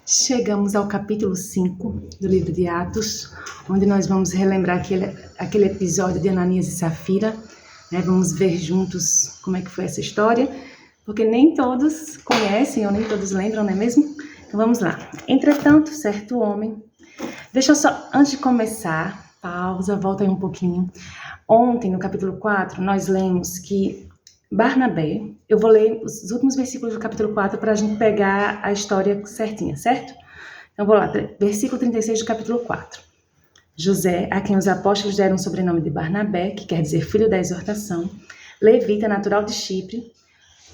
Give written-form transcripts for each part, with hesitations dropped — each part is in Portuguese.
Chegamos ao capítulo 5 do livro de Atos, onde nós vamos relembrar aquele episódio de Ananias e Safira, né? Vamos ver juntos como é que foi essa história, porque nem todos conhecem ou nem todos lembram, não é mesmo? Então vamos lá. Entretanto, certo homem... Deixa eu só, antes de começar, pausa, volta aí um pouquinho. Ontem, no capítulo 4, nós lemos que Barnabé, eu vou ler os últimos versículos do capítulo 4 para a gente pegar a história certinha, certo? Então, vou lá, versículo 36 do capítulo 4. José, a quem os apóstolos deram o sobrenome de Barnabé, que quer dizer filho da exortação, levita, natural de Chipre,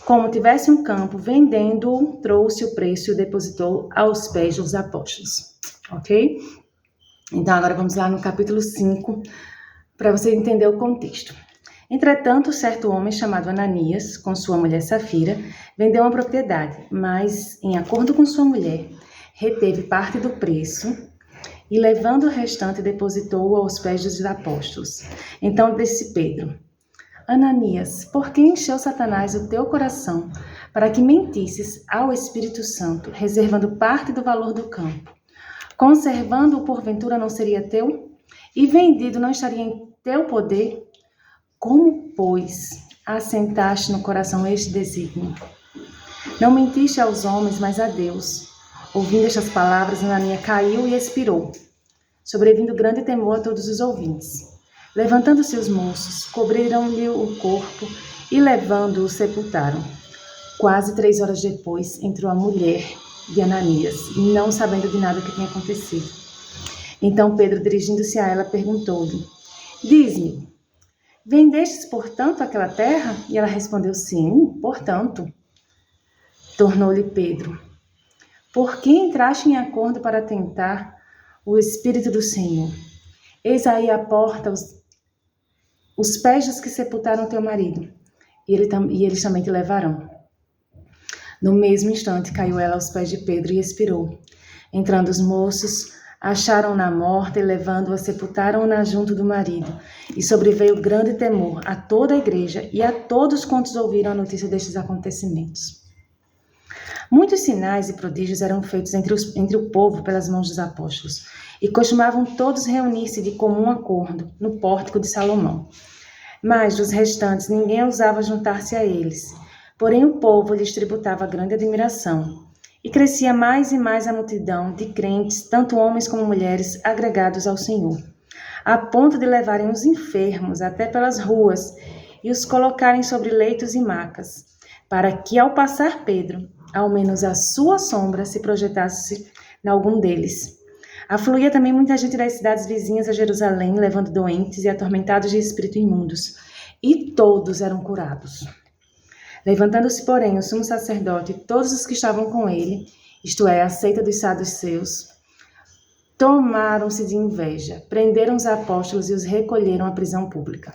como tivesse um campo, vendendo-o, trouxe o preço e o depositou aos pés dos apóstolos. Ok? Então, agora vamos lá no capítulo 5, para você entender o contexto. Entretanto, certo homem chamado Ananias, com sua mulher Safira, vendeu uma propriedade, mas, em acordo com sua mulher, reteve parte do preço e, levando o restante, depositou-o aos pés dos apóstolos. Então disse Pedro: Ananias, por que encheu Satanás o teu coração para que mentisses ao Espírito Santo, reservando parte do valor do campo? Conservando-o, porventura, não seria teu? E vendido, não estaria em teu poder? Como, pois, assentaste no coração este desígnio? Não mentiste aos homens, mas a Deus. Ouvindo estas palavras, Ananias caiu e expirou, sobrevindo grande temor a todos os ouvintes. Levantando-se os moços, cobriram-lhe o corpo e, levando-o, sepultaram. Quase 3 horas depois, entrou a mulher de Ananias, não sabendo de nada que tinha acontecido. Então Pedro, dirigindo-se a ela, perguntou-lhe: Diz-me, vendestes, portanto, aquela terra? E ela respondeu: Sim, portanto. Tornou-lhe Pedro: Por que entraste em acordo para tentar o Espírito do Senhor? Eis aí à porta os pés dos que sepultaram teu marido, e eles também te levarão. No mesmo instante caiu ela aos pés de Pedro e expirou. Entrando os moços, acharam-na morta e, levando-a, sepultaram-na junto do marido. E sobreveio grande temor a toda a igreja e a todos quantos ouviram a notícia destes acontecimentos. Muitos sinais e prodígios eram feitos entre o povo pelas mãos dos apóstolos, e costumavam todos reunir-se de comum acordo no pórtico de Salomão. Mas dos restantes ninguém ousava juntar-se a eles. Porém o povo lhes tributava grande admiração. E crescia mais e mais a multidão de crentes, tanto homens como mulheres, agregados ao Senhor, a ponto de levarem os enfermos até pelas ruas e os colocarem sobre leitos e macas, para que, ao passar Pedro, ao menos a sua sombra se projetasse em algum deles. Afluía também muita gente das cidades vizinhas a Jerusalém, levando doentes e atormentados de espírito imundos, e todos eram curados. Levantando-se, porém, o sumo sacerdote e todos os que estavam com ele, isto é, a seita dos saduceus, tomaram-se de inveja, prenderam os apóstolos e os recolheram à prisão pública.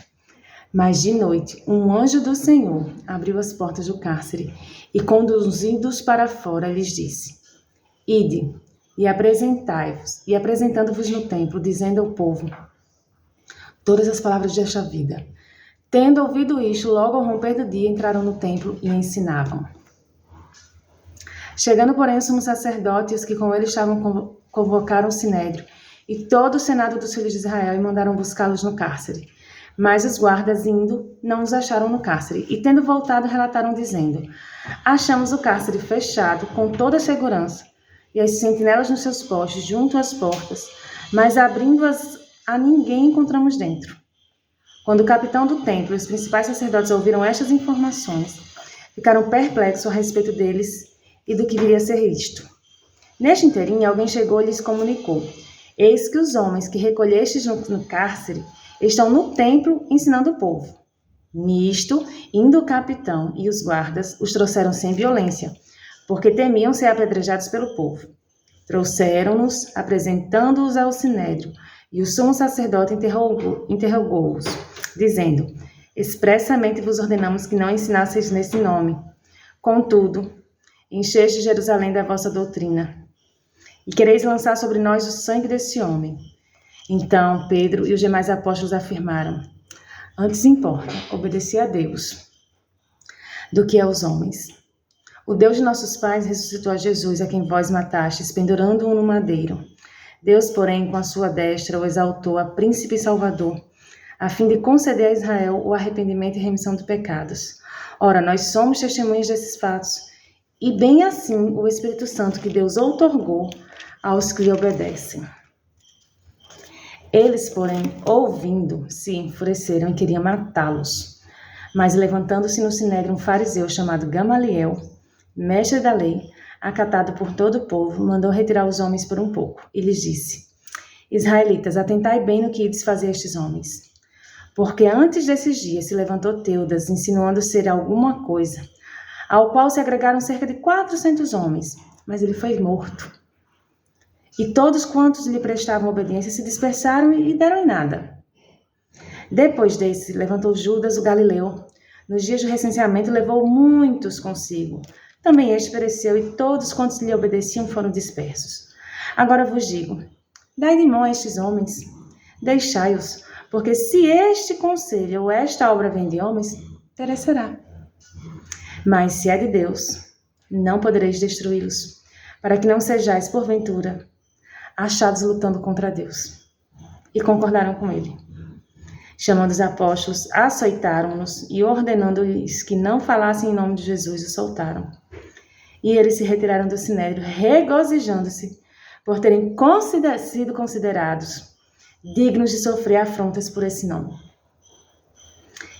Mas de noite, um anjo do Senhor abriu as portas do cárcere e, conduzindo-os para fora, lhes disse: Ide e apresentai-vos, e apresentando-vos no templo, dizendo ao povo todas as palavras desta vida. Tendo ouvido isto, logo ao romper do dia, entraram no templo e ensinavam. Chegando, porém, o sumo sacerdote e os que com ele estavam convocaram o sinédrio e todo o senado dos filhos de Israel e mandaram buscá-los no cárcere. Mas os guardas, indo, não os acharam no cárcere, e tendo voltado, relataram, dizendo: Achamos o cárcere fechado, com toda a segurança, e as sentinelas nos seus postos, junto às portas, mas abrindo-as a ninguém encontramos dentro. Quando o capitão do templo e os principais sacerdotes ouviram estas informações, ficaram perplexos a respeito deles e do que viria a ser isto. Neste inteirinho, alguém chegou e lhes comunicou: Eis que os homens que recolhestes no cárcere estão no templo ensinando o povo. Nisto, indo o capitão e os guardas, os trouxeram sem violência, porque temiam ser apedrejados pelo povo. Trouxeram-nos, apresentando-os ao sinédrio, e o sumo sacerdote interrogou-os, dizendo: Expressamente vos ordenamos que não ensinasseis nesse nome. Contudo, encheste Jerusalém da vossa doutrina, e quereis lançar sobre nós o sangue desse homem. Então Pedro e os demais apóstolos afirmaram: Antes importa obedecer a Deus do que aos homens. O Deus de nossos pais ressuscitou a Jesus, a quem vós matastes, pendurando-o no madeiro. Deus, porém, com a sua destra, o exaltou a príncipe e salvador, a fim de conceder a Israel o arrependimento e remissão de pecados. Ora, nós somos testemunhas desses fatos, e bem assim o Espírito Santo que Deus outorgou aos que lhe obedecem. Eles, porém, ouvindo, se enfureceram e queriam matá-los. Mas levantando-se no sinédrio um fariseu chamado Gamaliel, mestre da lei, acatado por todo o povo, mandou retirar os homens por um pouco, e lhes disse: Israelitas, atentai bem no que ides fazer a estes homens. Porque antes desses dias se levantou Teudas, insinuando ser alguma coisa, ao qual se agregaram cerca de 400 homens, mas ele foi morto. E todos quantos lhe prestavam obediência se dispersaram e deram em nada. Depois desse, levantou Judas o Galileu. Nos dias do recenseamento levou muitos consigo. Também este pereceu e todos quantos lhe obedeciam foram dispersos. Agora vos digo, dai de mão a estes homens, deixai-os, porque se este conselho ou esta obra vem de homens, perecerá. Mas se é de Deus, não podereis destruí-los, para que não sejais, porventura, achados lutando contra Deus. E concordaram com ele. Chamando os apóstolos, açoitaram-nos e ordenando-lhes que não falassem em nome de Jesus, os soltaram. E eles se retiraram do sinédrio, regozijando-se por terem sido considerados dignos de sofrer afrontas por esse nome.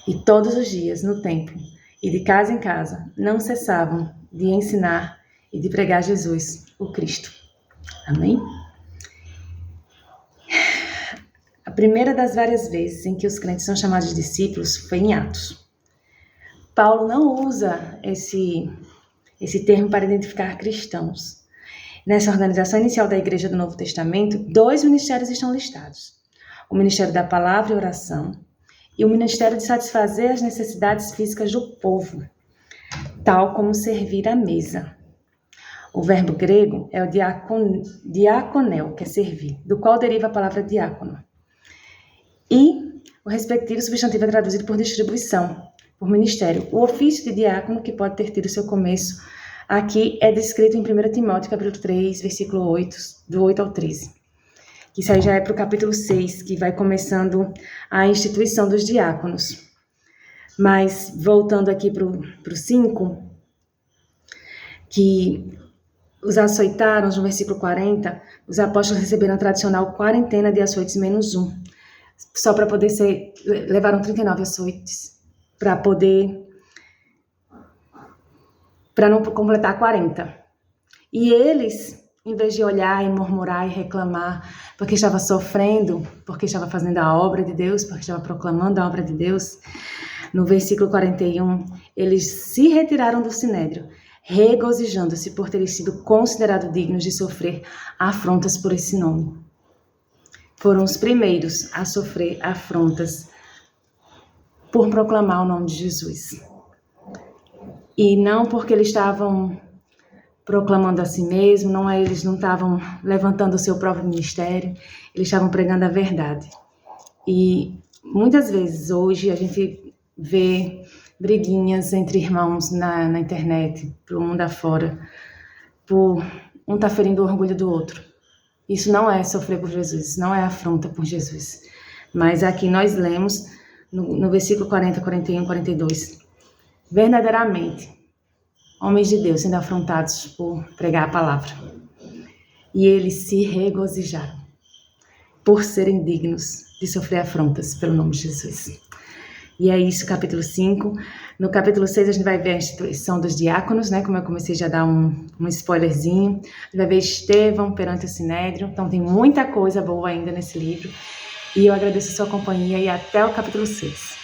E todos os dias, no templo e de casa em casa, não cessavam de ensinar e de pregar Jesus, o Cristo. Amém? A primeira das várias vezes em que os crentes são chamados de discípulos foi em Atos. Paulo não usa esse termo para identificar cristãos. Nessa organização inicial da Igreja do Novo Testamento, 2 ministérios estão listados. O ministério da palavra e oração e o ministério de satisfazer as necessidades físicas do povo, tal como servir à mesa. O verbo grego é o diakonel, que é servir, do qual deriva a palavra diácono. E o respectivo substantivo é traduzido por distribuição, por ministério. O ofício de diácono, que pode ter tido seu começo aqui, é descrito em 1 Timóteo, capítulo 3, versículo 8, do 8 ao 13. Isso aí já é para o capítulo 6, que vai começando a instituição dos diáconos. Mas, voltando aqui para o 5, que os açoitaram, no versículo 40, os apóstolos receberam a tradicional quarentena de açoites menos 1. Só para poder levaram 39 açoites, para não completar 40. E eles, em vez de olhar e murmurar e reclamar, porque estava sofrendo, porque estava fazendo a obra de Deus, porque estava proclamando a obra de Deus, no versículo 41, eles se retiraram do sinédrio, regozijando-se por terem sido considerados dignos de sofrer afrontas por esse nome. Foram os primeiros a sofrer afrontas por proclamar o nome de Jesus. E não porque eles estavam proclamando a si mesmo, eles não estavam levantando o seu próprio ministério, eles estavam pregando a verdade. E muitas vezes hoje a gente vê briguinhas entre irmãos na internet, pelo mundo afora, por um estar ferindo o orgulho do outro. Isso não é sofrer por Jesus, isso não é afronta por Jesus. Mas aqui nós lemos no versículo 40, 41, 42, verdadeiramente, homens de Deus sendo afrontados por pregar a palavra. E eles se regozijaram por serem dignos de sofrer afrontas pelo nome de Jesus. E é isso, capítulo 5. No capítulo 6 a gente vai ver a instituição dos diáconos, né? Como eu comecei já a dar um spoilerzinho. A gente vai ver Estevão perante o Sinédrio. Então tem muita coisa boa ainda nesse livro. E eu agradeço a sua companhia e até o capítulo 6.